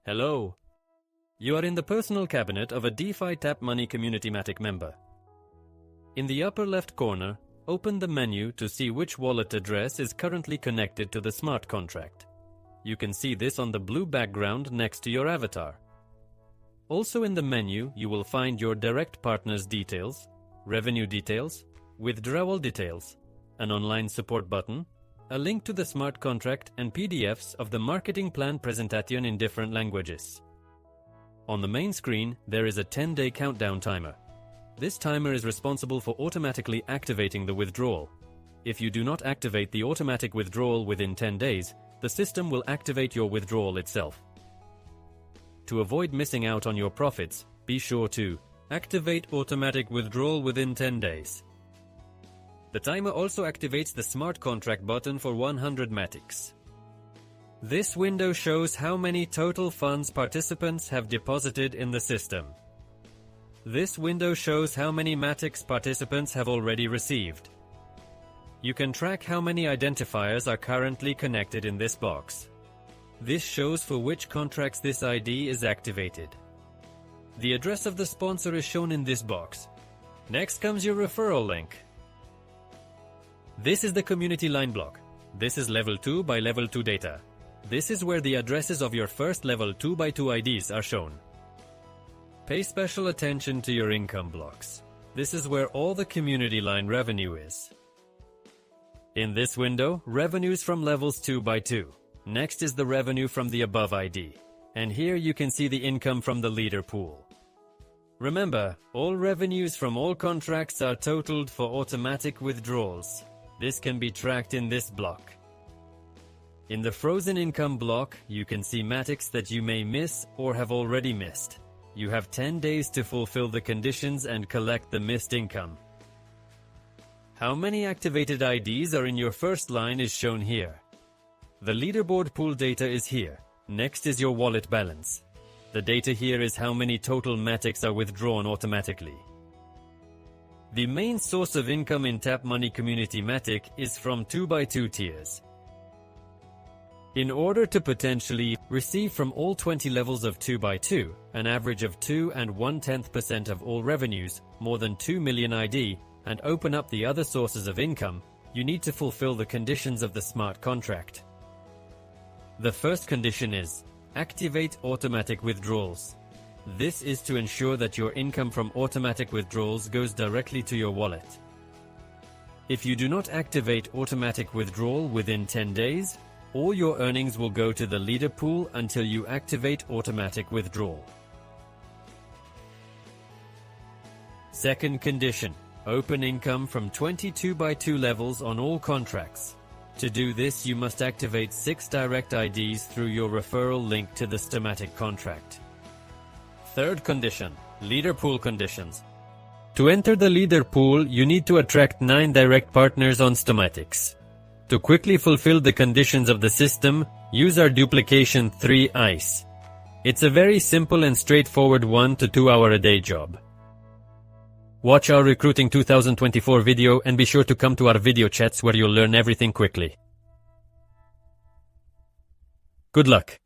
Hello. You are in the personal cabinet of a DeFi Tap Money Community Matic member. In the upper left corner, open the menu to see which wallet address is currently connected to the smart contract. You can see this on the blue background next to your avatar. Also in the menu, you will find your direct partner's details, revenue details, withdrawal details, an online support button, a link to the smart contract and PDFs of the marketing plan presentation in different languages. On the main screen, there is a 10-day countdown timer. This timer is responsible for automatically activating the withdrawal. If you do not activate the automatic withdrawal within 10 days, the system will activate your withdrawal itself. To avoid missing out on your profits, be sure to activate automatic withdrawal within 10 days. The timer also activates the smart contract button for 100 Matics. This window shows how many total funds participants have deposited in the system. This window shows how many Matics participants have already received. You can track how many identifiers are currently connected in this box. This shows for which contracts this ID is activated. The address of the sponsor is shown in this box. Next comes your referral link. This is the community line block. This is level 2 by level 2 data. This is where the addresses of your first level 2 by 2 IDs are shown. Pay special attention to your income blocks. This is where all the community line revenue is. In this window, revenues from levels 2 by 2. Next is the revenue from the above ID. And here you can see the income from the leader pool. Remember, all revenues from all contracts are totaled for automatic withdrawals. This can be tracked in this block. In the frozen income block, you can see Matics that you may miss or have already missed. You have 10 days to fulfill the conditions and collect the missed income. How many activated IDs are in your first line is shown here. The leaderboard pool data is here. Next is your wallet balance. The data here is how many total Matics are withdrawn automatically. The main source of income in Tap Money Community Matic is from 2 by 2 tiers. In order to potentially receive from all 20 levels of 2 by 2, an average of 2 and 1/10% of all revenues, more than 2 million ID, and open up the other sources of income, you need to fulfill the conditions of the smart contract. The first condition is activate automatic withdrawals. This is to ensure that your income from automatic withdrawals goes directly to your wallet. If you do not activate automatic withdrawal within 10 days, all your earnings will go to the leader pool until you activate automatic withdrawal. Second condition, open income from 22 by 2 levels on all contracts. To do this, you must activate 6 direct IDs through your referral link to the Stomatic contract. Third condition, leader pool conditions. To enter the leader pool, you need to attract 9 direct partners on Stomatics. To quickly fulfill the conditions of the system, use our duplication 3 ICE. It's a very simple and straightforward 1 to 2 hour a day job. Watch our Recruiting 2024 video and be sure to come to our video chats where you'll learn everything quickly. Good luck!